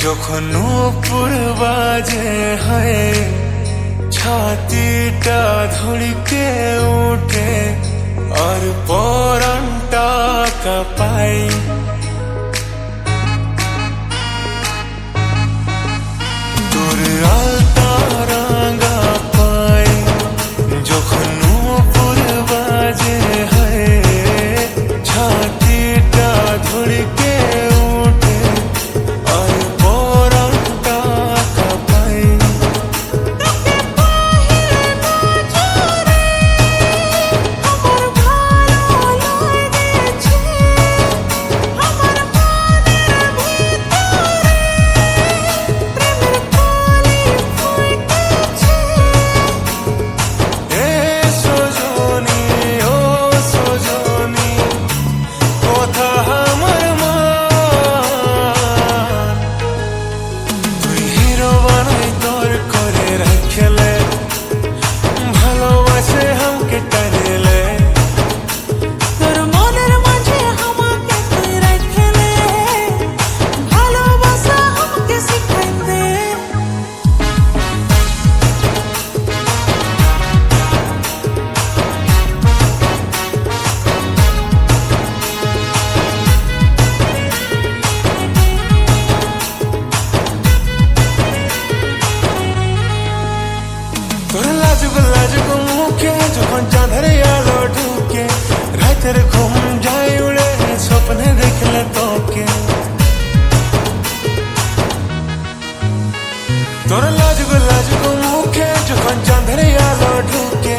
যখন উপর বাজে হয় ছাতিটা ধড়কে উঠে আর পরানটা কাঁপাই। তোর আলতা রাঙা পাই যখন উপর বাজে হয় ছাতিটা ধড়কে উঠে আর পরানটা কাঁপাই। তোর লাজুক লাজুক মুখে যখন চাঁদের আলো ঢুকে রাতের ঘুম যায় উড়ে স্বপ্নে দেখলে তোকে। তোর লাজুক লাজুক মুখে যখন চাঁদের আলো ঢুকে